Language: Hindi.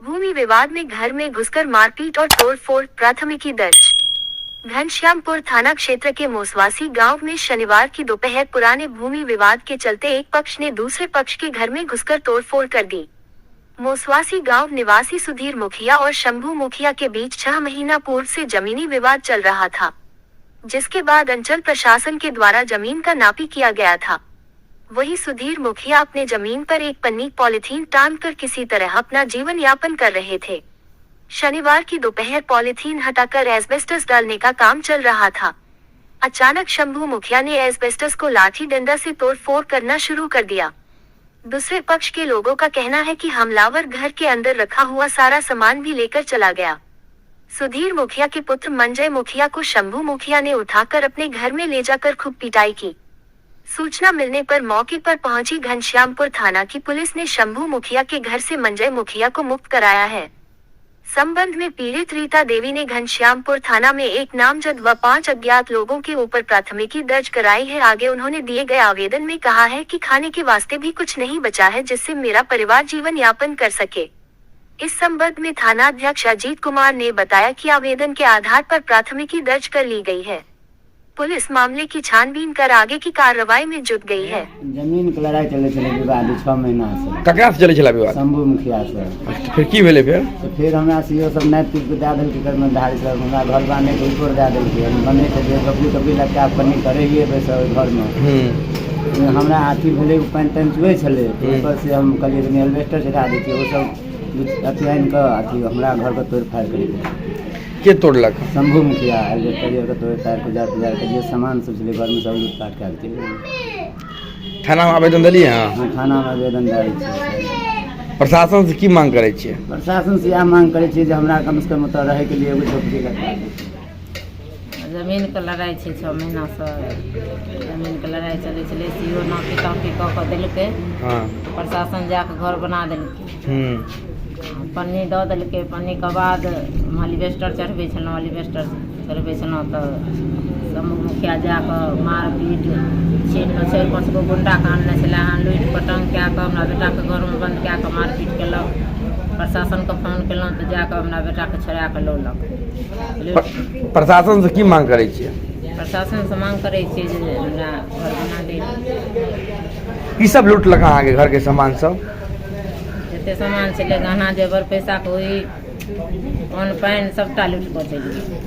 भूमि विवाद में घर में घुसकर मारपीट और तोड़फोड़, प्राथमिकी दर्ज। घनश्यामपुर थाना क्षेत्र के मोसवासी गांव में शनिवार की दोपहर पुराने भूमि विवाद के चलते एक पक्ष ने दूसरे पक्ष के घर में घुसकर तोड़फोड़ कर दी। मोसवासी गांव निवासी सुधीर मुखिया और शंभू मुखिया के बीच 6 महीना पूर्व से जमीनी विवाद चल रहा था, जिसके बाद अंचल प्रशासन के द्वारा जमीन का नापी किया गया था। वही सुधीर मुखिया अपने जमीन पर एक पन्नी पॉलीथीन टांगकर किसी तरह अपना जीवन यापन कर रहे थे। शनिवार की दोपहर पॉलीथीन हटाकर एस्बेस्टस डालने का काम चल रहा था। अचानक शंभू मुखिया ने एस्बेस्टस को लाठी डंडा से तोड़फोड़ करना शुरू कर दिया। दूसरे पक्ष के लोगों का कहना है कि हमलावर घर के अंदर रखा हुआ सारा सामान भी लेकर चला गया। सुधीर मुखिया के पुत्र मंजय मुखिया को शंभू मुखिया ने उठाकर अपने घर में ले जाकर खूब पिटाई की। सूचना मिलने पर मौके पर पहुंची घनश्यामपुर थाना की पुलिस ने शंभू मुखिया के घर से मंजय मुखिया को मुक्त कराया है। संबंध में पीड़ित रीता देवी ने घनश्यामपुर थाना में एक नामजद व 5 अज्ञात लोगों के ऊपर प्राथमिकी दर्ज कराई है। आगे उन्होंने दिए गए आवेदन में कहा है कि खाने के वास्ते भी कुछ नहीं बचा है जिससे मेरा परिवार जीवन यापन कर सके। इस संबंध में थानाध्यक्ष अजीत कुमार ने बताया कि आवेदन के आधार पर प्राथमिकी दर्ज कर ली गई है। पुलिस मामले की छानबीन कर आगे की कार्रवाई में जुट गई है। जमीन के लड़ाई चले विवाद 6 महीना से ककरा से चले विवाद? शंभू मुखिया से। फिर की भेले? फिर हमरा से यो सब नाप पीट के दे देलकै कर्मधारी सब, हमरा घर बाने के ऊपर दे देलकै। बने के जे कभी लगता पन्नी करैए बैसे घर में। हमरा अथी भेले पानी तानी चुए छले, ऊपर से हम कहलिए कि एल्वेस्टर चढ़ा दै छियै। ओ सब अथी आनि के अथी हमरा घर के तोड़ फाड़ करै के तोड़लक? शंभू मुखिया एल्वेस्टर के तोड़ फाड़ के जे सामान सब छले घर में सब लूट पाट कऽ के। थाना में आवेदन दिलिए? हां, थाना में आवेदन दै छियै। प्रशासन से की मांग करे छियै? प्रशासन से यह मांग करे छियै जे हमरा कम से कम ओतऽ रहे के लिए एगो झोपड़ी लगा। जमीन के लड़ाई छै 6 महीना से। जमीन के लड़ाई चले छले, सीओ नापी तापी कऽ के देलकै। हां, प्रशासन जाके घर बना देलकै। पन्नी दऽ देलकै। पन्नी के बाद एल्वेस्टर चढ़बै छलहुँ। एल्वेस्टर चढ़बै छलहुँ तऽ शंभू मुखिया जाकऽ मारपीट छीन 4-5 गो गुंडा के आनने छलै। लूटि पटंग कए कऽ हमरा बेटाके घरमे बंद कए कऽ मारपीट केलक। प्रशासनके फोन केलहुँ तऽ जाकऽ हमरा बेटाके छोड़ा कऽ लौलक। प्रशासन से की मांग करे छियै? प्रशासन से मांग करे छियै जे हमरा घर बना दे। की सब लूटलक अहाँके घर के सामान सब? जते सामान छलै, गहना जेवर, पैसा कौड़ी, अन्न पानि सबटा लूटि कऽ चलि गेलै।